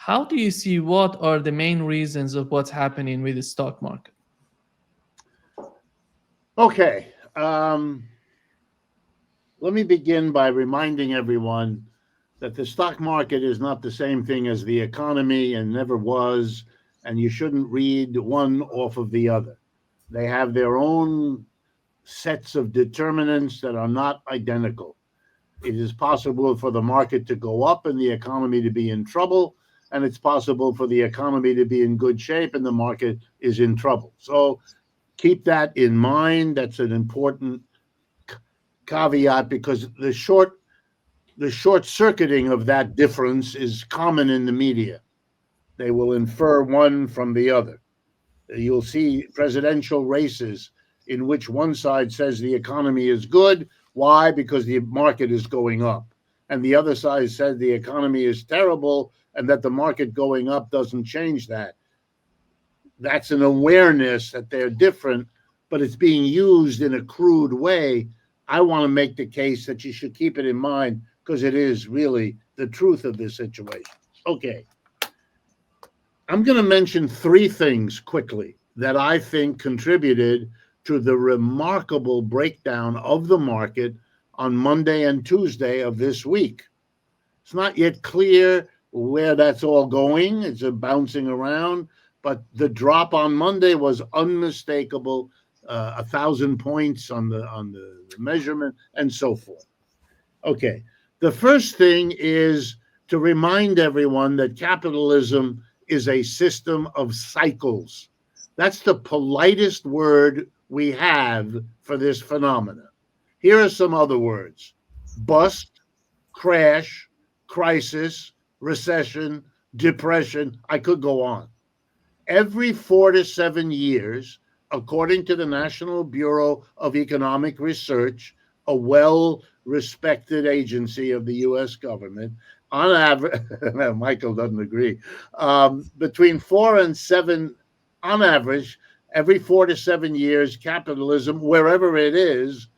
How do you see what are the main reasons of what's happening with the stock market? Okay. Let me begin by reminding everyone that the stock market is not the same thing as the economy and never was, and you shouldn't read one off of the other. They have their own sets of determinants that are not identical. It is possible for the market to go up and the economy to be in trouble, and it's possible for the economy to be in good shape and the market is in trouble. So keep that in mind. That's an important caveat because the short circuiting of that difference is common in the media. They will infer one from the other. You'll see presidential races in which one side says the economy is good. Why? Because the market is going up. And the other side said the economy is terrible and that the market going up doesn't change that. That's an awareness that they're different, but it's being used in a crude way. I want to make the case that you should keep it in mind because it is really the truth of this situation. Okay. I'm going to mention three things quickly that I think contributed to the remarkable breakdown of the market on Monday and Tuesday of this week. It's not yet clear where that's all going. It's bouncing around, but the drop on Monday was unmistakable, 1,000 points on the measurement and so forth. Okay, the first thing is to remind everyone that capitalism is a system of cycles. That's the politest word we have for this phenomena. Here are some other words: bust, crash, crisis, recession, depression. I could go on. Every 4 to 7 years, according to the National Bureau of Economic Research, a well-respected agency of the U.S. government, on average, Michael doesn't agree, between 4 and 7, on average, every 4 to 7 years, capitalism, wherever it is,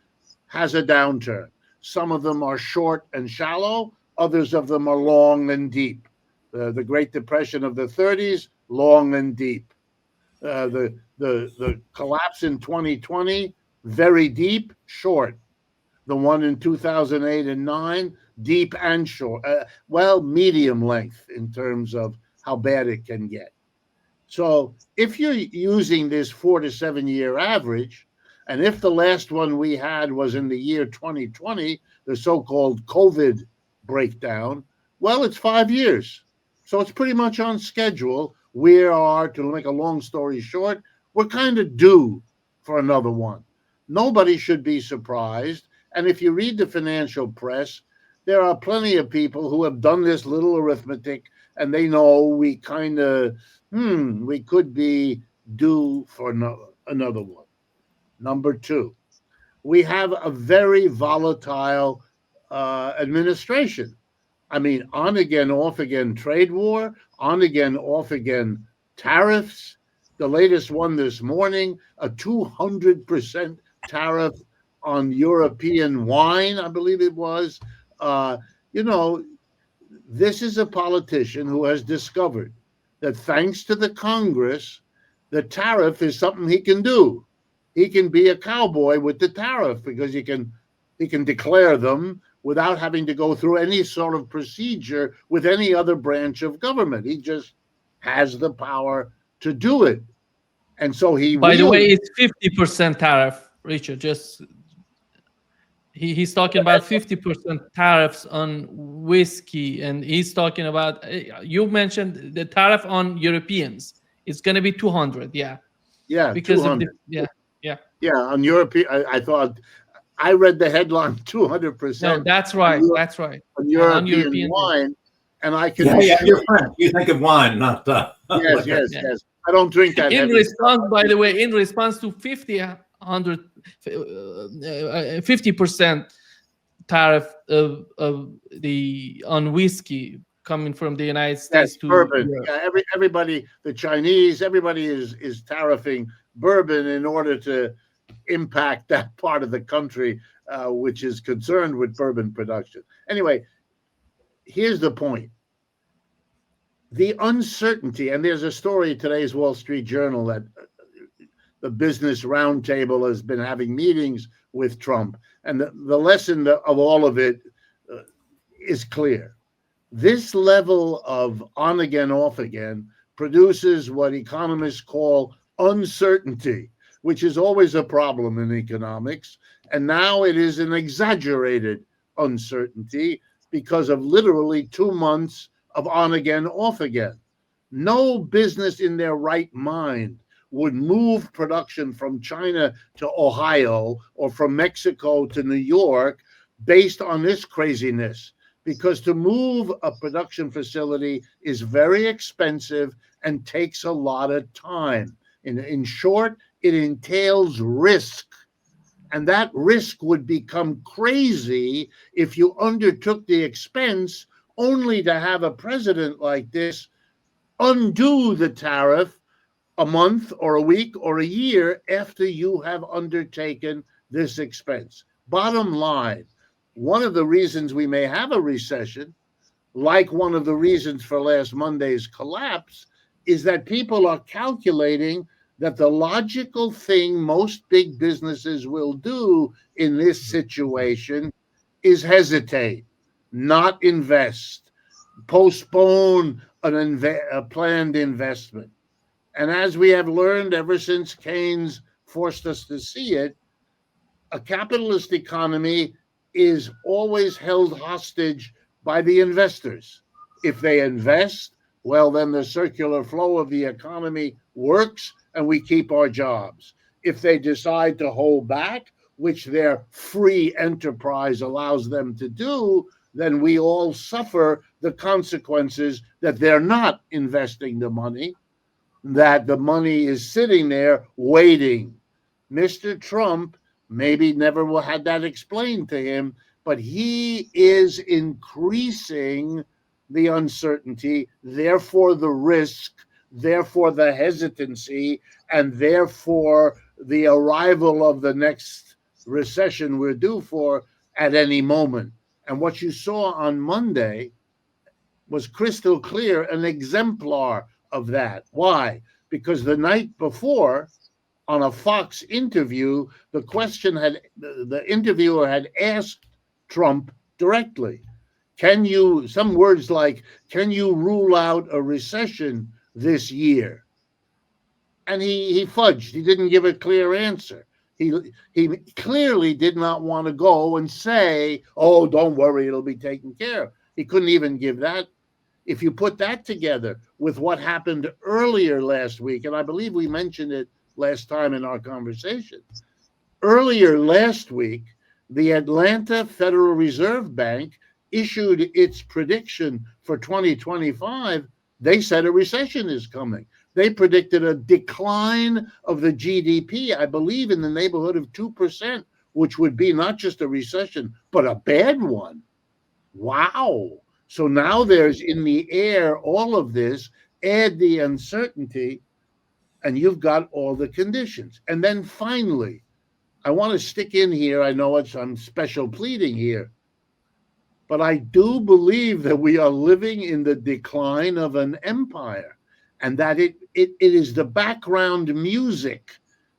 has a downturn. Some of them are short and shallow, others of them are long and deep. The Great Depression of the 30s, long and deep. The collapse in 2020, very deep, short. The one in 2008 and 9, deep and short. Medium length in terms of how bad it can get. So if you're using this 4 to 7 year average, and if the last one we had was in the year 2020, the so-called COVID breakdown, well, it's 5 years. So it's pretty much on schedule. We are, to make a long story short, we're kind of due for another one. Nobody should be surprised. And if you read the financial press, there are plenty of people who have done this little arithmetic and they know we kind of, we could be due for another one. Number two, we have a very volatile administration. I mean, on again, off again trade war, on again, off again tariffs. The latest one this morning, a 200% tariff on European wine, I believe it was. You know, this is a politician who has discovered that thanks to the Congress, the tariff is something he can do. He can be a cowboy with the tariff because he can declare them without having to go through any sort of procedure with any other branch of government. He just has the power to do it. And so he By the way, it's 50% tariff, Richard. Just he's talking about 50% tariffs on whiskey, and he's talking about, you mentioned the tariff on Europeans. It's going to be 200, yeah. Yeah, because 200. of the, yeah. On European, I thought, I read the headline 200%. No, that's right. That's right. On European wine, and I can. Yeah, you're French. You think of wine, not. Yes. I don't drink that. In response, by the way, in response to 50% tariff of on whiskey coming from the United States to bourbon. Europe. Yeah, everybody, the Chinese, everybody is tariffing bourbon in order to impact that part of the country which is concerned with bourbon production. Anyway, here's the point. the uncertainty, and there's a story in today's Wall Street Journal that the Business Roundtable has been having meetings with Trump, and the lesson of all of it is clear. This level of on again, off again produces what economists call uncertainty, which is always a problem in economics. And now it is an exaggerated uncertainty because of literally 2 months of on again, off again. No business in their right mind would move production from China to Ohio or from Mexico to New York based on this craziness, because to move a production facility is very expensive and takes a lot of time. In short, it entails risk. And that risk would become crazy if you undertook the expense only to have a president like this undo the tariff a month or a week or a year after you have undertaken this expense. Bottom line, one of the reasons we may have a recession, like one of the reasons for last Monday's collapse, is that people are calculating that the logical thing most big businesses will do in this situation is hesitate, not invest, postpone a planned investment. And as we have learned ever since Keynes forced us to see it, a capitalist economy is always held hostage by the investors. If they invest, well, then the circular flow of the economy works and we keep our jobs. If they decide to hold back, which their free enterprise allows them to do, then we all suffer the consequences that they're not investing the money, that the money is sitting there waiting. Mr. Trump maybe never had that explained to him, but he is increasing the uncertainty, therefore the risk, therefore the hesitancy, and therefore the arrival of the next recession we're due for at any moment. And what you saw on Monday was crystal clear, an exemplar of that. Why? Because the night before, on a Fox interview, the interviewer had asked Trump directly, some words like, can you rule out a recession this year? And he fudged. He didn't give a clear answer. He clearly did not want to go and say, oh, don't worry, it'll be taken care of. He couldn't even give that. If you put that together with what happened earlier last week, and I believe we mentioned it last time in our conversation, earlier last week, the Atlanta Federal Reserve Bank issued its prediction for 2025. They said a recession is coming. They predicted a decline of the GDP, I believe, in the neighborhood of 2%, which would be not just a recession, but a bad one. Wow. So now there's in the air all of this, add the uncertainty, and you've got all the conditions. And then finally, I want to stick in here. I know I'm special pleading here, but I do believe that we are living in the decline of an empire, and that it is the background music.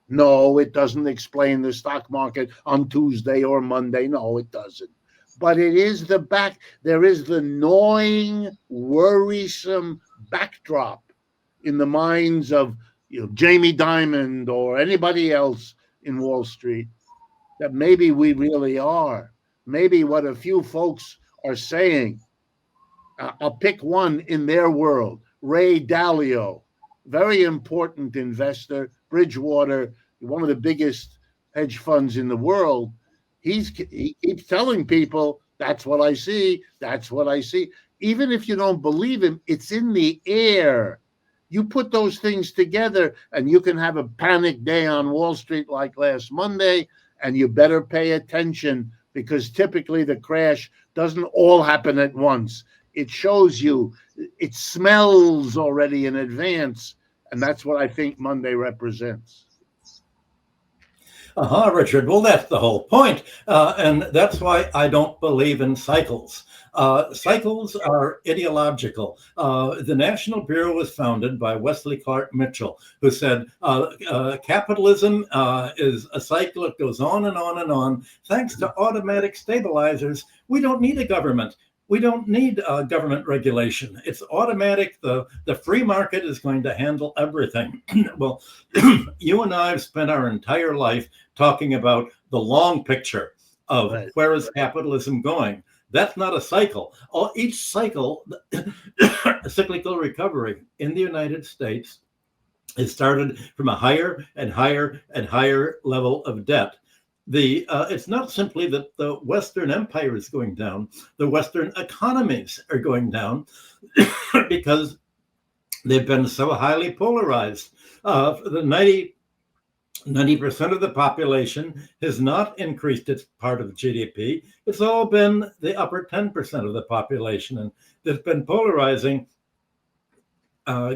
No, it doesn't explain the stock market on Tuesday or Monday. No, it doesn't. But it is there is the gnawing, worrisome backdrop in the minds of Jamie Dimon or anybody else in Wall Street, that maybe we really are. Maybe what a few folks are saying. I'll pick one in their world, Ray Dalio, very important investor, Bridgewater, one of the biggest hedge funds in the world. He keeps telling people, that's what I see, that's what I see. Even if you don't believe him, it's in the air. You put those things together and you can have a panic day on Wall Street like last Monday, and you better pay attention, because typically the crash doesn't all happen at once. It shows you, it smells already in advance, and that's what I think Monday represents. Richard. Well, that's the whole point. And that's why I don't believe in cycles. Cycles are ideological. The National Bureau was founded by Wesley Clark Mitchell, who said capitalism is a cycle that goes on and on and on. Thanks to automatic stabilizers, we don't need a government. We don't need government regulation. It's automatic. The free market is going to handle everything. Well, you and I have spent our entire life talking about the long picture of where is capitalism going. That's not a cycle. Each cycle, cyclical recovery in the United States, is started from a higher and higher and higher level of debt. It's not simply that the Western empire is going down, the Western economies are going down because they've been so highly polarized. The 90% of the population has not increased its part of GDP. It's all been the upper 10% of the population, and that's been polarizing,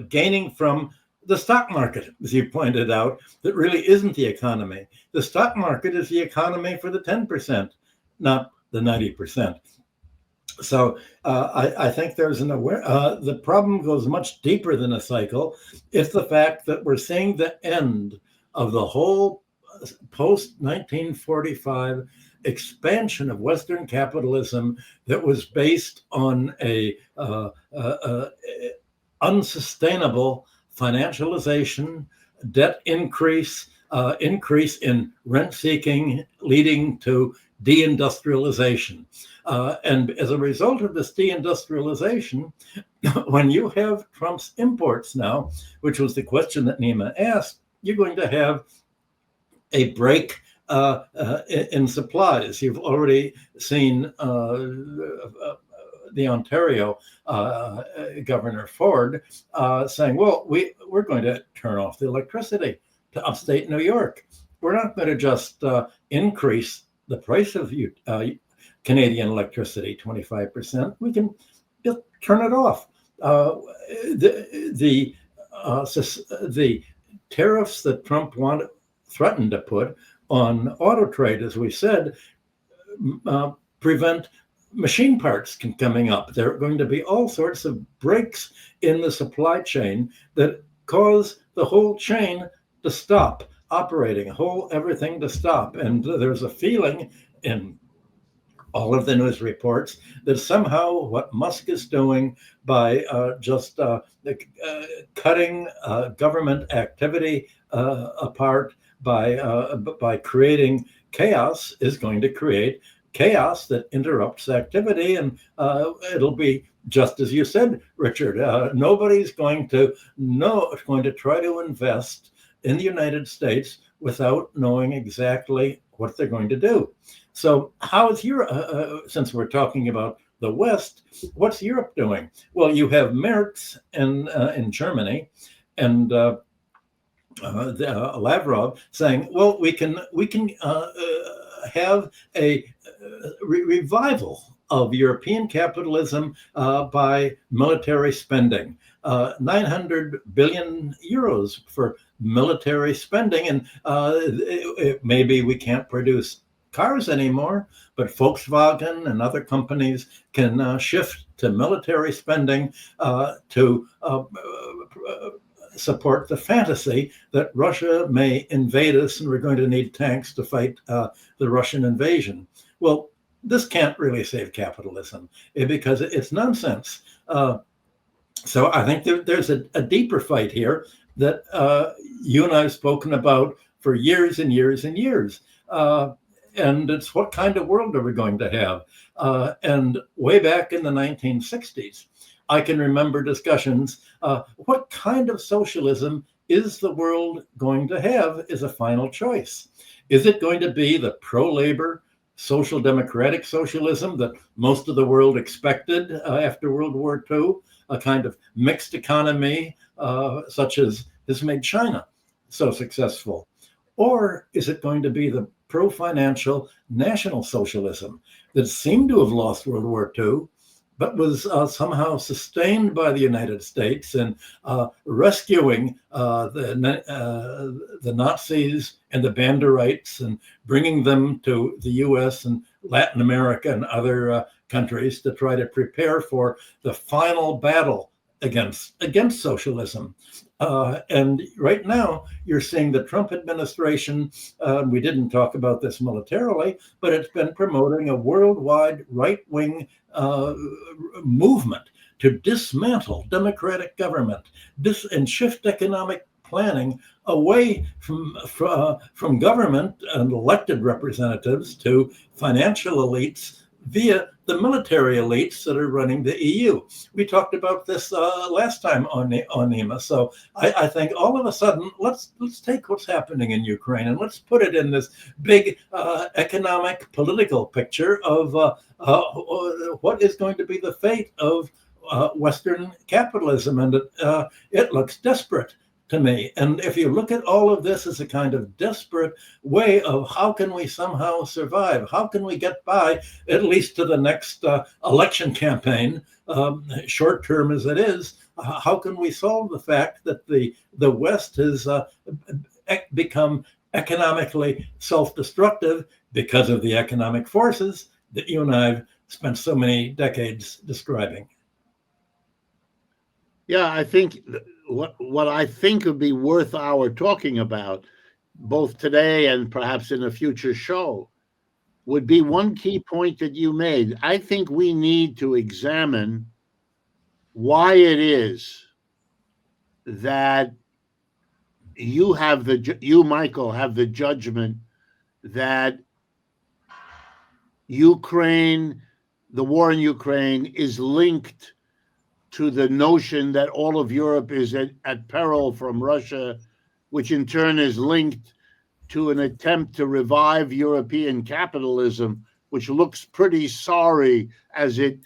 gaining from the stock market, as you pointed out, that really isn't the economy. The stock market is the economy for the 10%, not the 90%. So I think there's the problem goes much deeper than a cycle. It's the fact that we're seeing the end of the whole post-1945 expansion of Western capitalism that was based on a unsustainable financialization, debt increase, increase in rent seeking, leading to deindustrialization. And as a result of this deindustrialization, when you have Trump's imports now, which was the question that Nima asked, you're going to have a break in supplies. You've already seen the Ontario Governor Ford saying, well, we're going to turn off the electricity to upstate New York. We're not going to just increase the price of Canadian electricity 25%. We can just turn it off. The tariffs that Trump threatened to put on auto trade, as we said, prevent machine parts coming up. There are going to be all sorts of breaks in the supply chain that cause the whole chain to stop operating, everything to stop. And there's a feeling in all of the news reports that somehow what Musk is doing by just cutting government activity apart by creating chaos is going to create chaos that interrupts activity, and it'll be just as you said, Richard. Nobody's going to try to invest in the United States without knowing exactly what they're going to do. So, how is Europe? Since we're talking about the West, what's Europe doing? Well, you have Merz in Germany, and Lavrov saying, well, we can have a revival of European capitalism by military spending. 900 billion euros for military spending. And maybe we can't produce cars anymore, but Volkswagen and other companies can shift to military spending to support the fantasy that Russia may invade us and we're going to need tanks to fight the Russian invasion. Well, this can't really save capitalism because it's nonsense. So I think there's a deeper fight here that you and I have spoken about for years and years and years. And it's what kind of world are we going to have? And way back in the 1960s, I can remember discussions, what kind of socialism is the world going to have as a final choice? Is it going to be the pro-labor, social democratic socialism that most of the world expected after World War II, a kind of mixed economy such as has made China so successful? Or is it going to be the pro-financial national socialism that seemed to have lost World War II, but was somehow sustained by the United States in rescuing the Nazis and the Banderites and bringing them to the U.S. and Latin America and other countries to try to prepare for the final battle against socialism. And right now, you're seeing the Trump administration, we didn't talk about this militarily, but it's been promoting a worldwide right-wing movement to dismantle democratic government and shift economic planning away from government and elected representatives to financial elites via the military elites that are running the EU. We talked about this last time on NEMA. So I think all of a sudden, let's take what's happening in Ukraine and let's put it in this big economic, political picture of what is going to be the fate of Western capitalism. And it looks desperate to me. And if you look at all of this as a kind of desperate way of how can we somehow survive? How can we get by at least to the next election campaign, short term as it is? How can we solve the fact that the West has become economically self-destructive because of the economic forces that you and I have spent so many decades describing? Yeah, I think what I think would be worth our talking about, both today and perhaps in a future show, would be one key point that you made. I think we need to examine why it is that you, Michael, have the judgment that Ukraine, the war in Ukraine, is linked to the notion that all of Europe is at peril from Russia, which in turn is linked to an attempt to revive European capitalism, which looks pretty sorry as it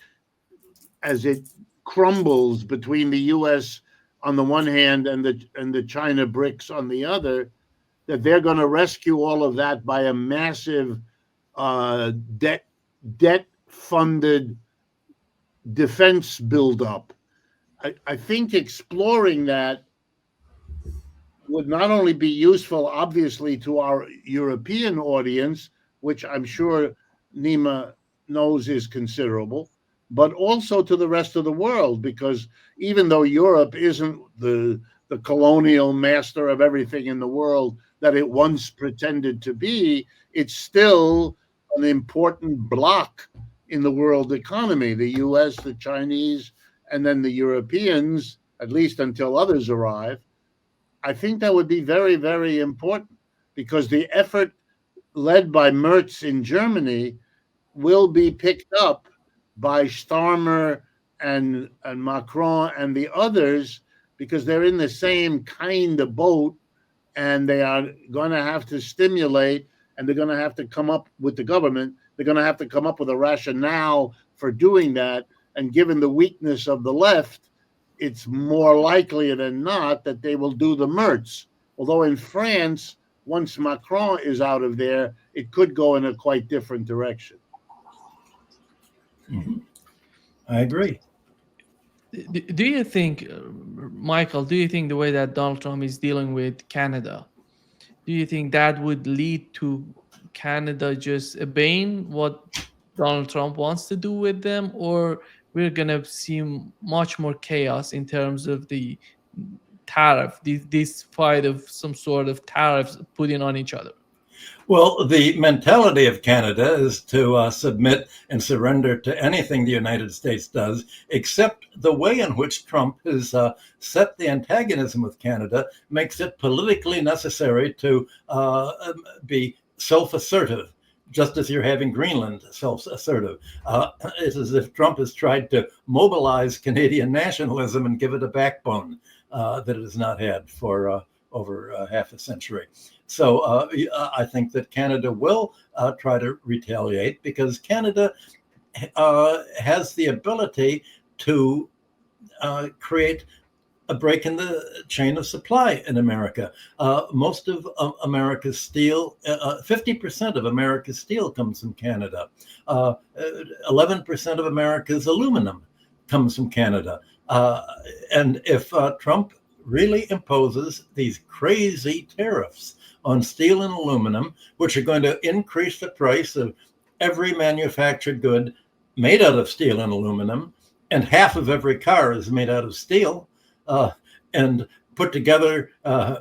crumbles between the U.S. on the one hand and the China BRICS on the other, that they're going to rescue all of that by a massive debt-funded defense buildup. I think exploring that would not only be useful, obviously, to our European audience, which I'm sure Nima knows is considerable, but also to the rest of the world, because even though Europe isn't the colonial master of everything in the world that it once pretended to be, it's still an important block in the world economy. The US, the Chinese, and then the Europeans, at least until others arrive. I think that would be very, very important, because the effort led by Merz in Germany will be picked up by Starmer and Macron and the others, because they're in the same kind of boat, and they are going to have to stimulate, and they're going to have to come up with the government. They're going to have to come up with a rationale for doing that. And given the weakness of the left, it's more likely than not that they will do the Merz. Although in France, once Macron is out of there, it could go in a quite different direction. Mm-hmm. I agree. Do you think, Michael, do you think the way that Donald Trump is dealing with Canada, do you think that would lead to Canada just obeying what Donald Trump wants to do with them, or we're going to see much more chaos in terms of the tariff, this fight of some sort of tariffs putting on each other? Well, the mentality of Canada is to submit and surrender to anything the United States does, except the way in which Trump has set the antagonism with Canada makes it politically necessary to be self-assertive, just as you're having Greenland self-assertive. It's as if Trump has tried to mobilize Canadian nationalism and give it a backbone that it has not had for over half a century. So I think that Canada will try to retaliate, because Canada has the ability to create a break in the chain of supply in America. Most of America's steel, 50% of America's steel comes from Canada. 11% of America's aluminum comes from Canada. And if Trump really imposes these crazy tariffs on steel and aluminum, which are going to increase the price of every manufactured good made out of steel and aluminum, and half of every car is made out of steel, and put together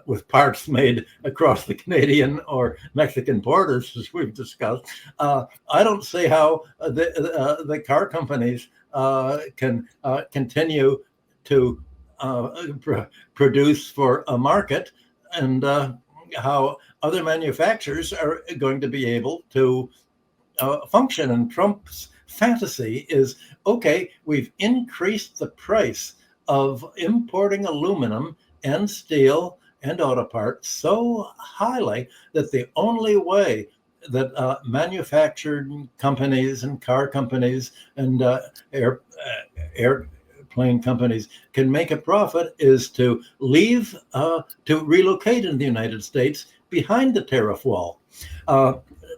with parts made across the Canadian or Mexican borders, as we've discussed. I don't see how the car companies can continue to produce for a market, and how other manufacturers are going to be able to function. And Trump's fantasy is, okay, we've increased the price of importing aluminum and steel and auto parts so highly that the only way that manufactured companies and car companies and airplane companies can make a profit is to leave, to relocate in the United States behind the tariff wall.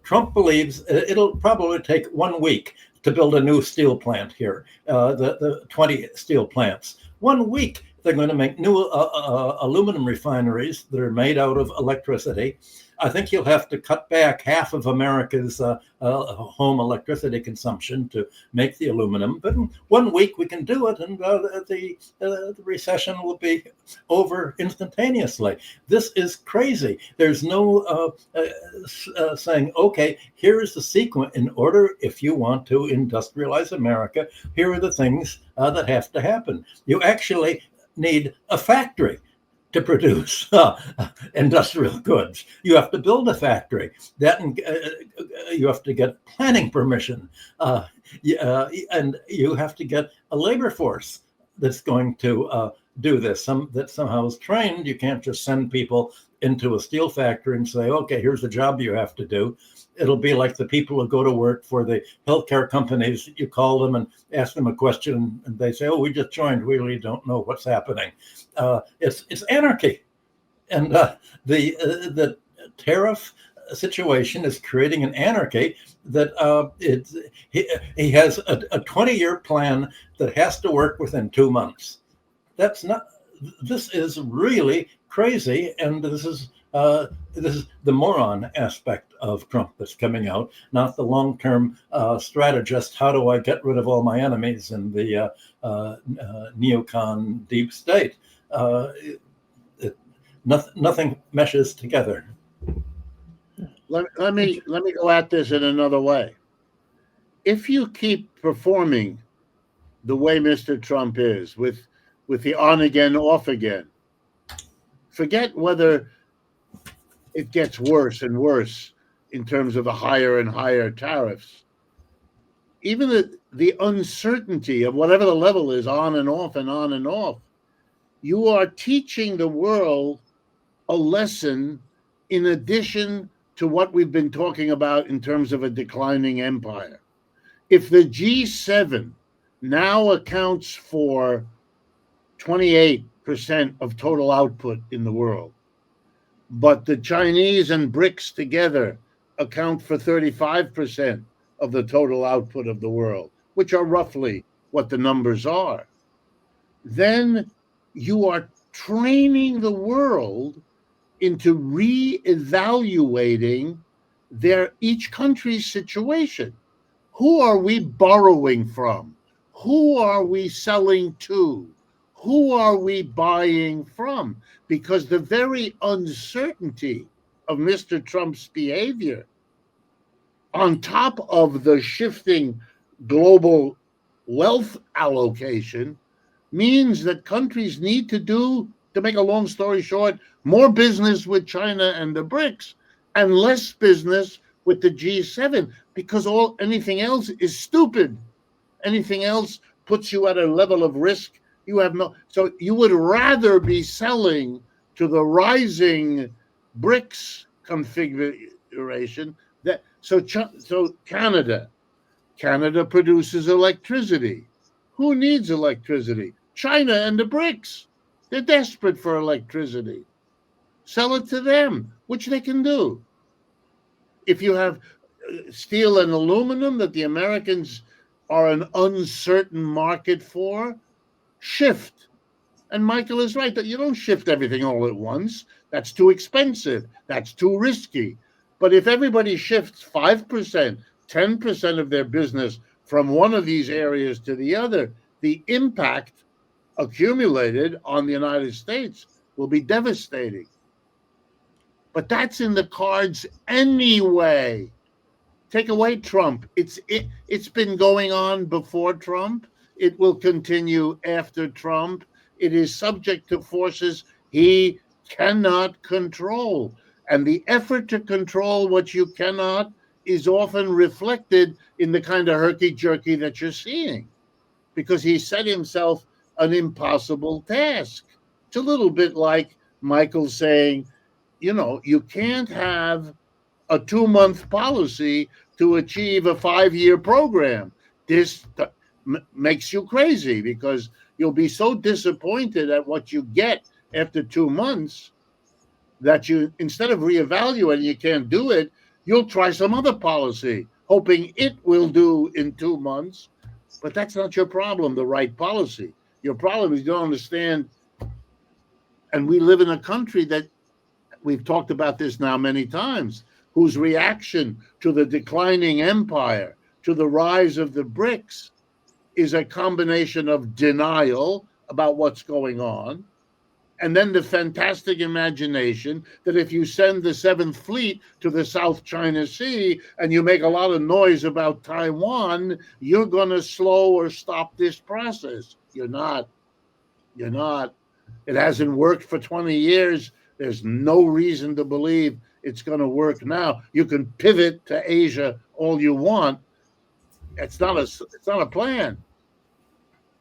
Trump believes it'll probably take 1 week to build a new steel plant here, the 20 steel plants. 1 week, they're going to make new aluminum refineries that are made out of electricity. I think you'll have to cut back half of America's home electricity consumption to make the aluminum. But in 1 week, we can do it, and the recession will be over instantaneously. This is crazy. There's no saying, okay, here is the sequence. In order, if you want to industrialize America, here are the things that have to happen. You actually need a factory to produce industrial goods. You have to build a factory. That you have to get planning permission, and you have to get a labor force that's going to do this. That somehow is trained. You can't just send people into a steel factory and say, "Okay, here's the job you have to do." It'll be like the people who go to work for the healthcare companies. You call them and ask them a question, and they say, "Oh, we just joined. We really don't know what's happening." It's anarchy, and the tariff situation is creating an anarchy that he has a 20-year plan that has to work within 2 months. This is really crazy, and this is the moron aspect of Trump that's coming out, not the long-term strategist. How do I get rid of all my enemies in the neocon deep state? Nothing meshes together. Let me go at this in another way. If you keep performing the way Mr. Trump is, with the on again, off again, forget whether it gets worse and worse in terms of the higher and higher tariffs. Even the uncertainty of whatever the level is, on and off and on and off, you are teaching the world a lesson in addition to what we've been talking about in terms of a declining empire. If the G7 now accounts for 28% of total output in the world, but the Chinese and BRICS together account for 35% of the total output of the world, which are roughly what the numbers are, then you are training the world into re-evaluating each country's situation. Who are we borrowing from? Who are we selling to? Who are we buying from? Because the very uncertainty of Mr. Trump's behavior, on top of the shifting global wealth allocation, means that countries need to do, to make a long story short, more business with China and the BRICS and less business with the G7, because anything else is stupid. Anything else puts you at a level of risk you have no. So you would rather be selling to the rising BRICS configuration. So Canada produces electricity. Who needs electricity? China and the BRICS. They're desperate for electricity. Sell it to them, which they can do. If you have steel and aluminum that the Americans are an uncertain market for, shift. And Michael is right that you don't shift everything all at once. That's too expensive. That's too risky. But if everybody shifts 5%, 10% of their business from one of these areas to the other, the impact accumulated on the United States will be devastating. But that's in the cards anyway. Take away Trump. It's been going on before Trump. It will continue after Trump. It is subject to forces he cannot control. And the effort to control what you cannot is often reflected in the kind of herky-jerky that you're seeing, because he set himself an impossible task. It's a little bit like Michael saying, you can't have a 2-month policy to achieve a 5-year program. This makes you crazy, because you'll be so disappointed at what you get after 2 months that you, instead of reevaluating, you can't do it, you'll try some other policy, hoping it will do in 2 months. But that's not your problem, the right policy. Your problem is you don't understand. And we live in a country that, we've talked about this now many times, whose reaction to the declining empire, to the rise of the BRICS, is a combination of denial about what's going on, and then the fantastic imagination that if you send the 7th Fleet to the South China Sea and you make a lot of noise about Taiwan, you're going to slow or stop this process. You're not. It hasn't worked for 20 years. There's no reason to believe it's going to work now. You can pivot to Asia all you want. It's not a plan.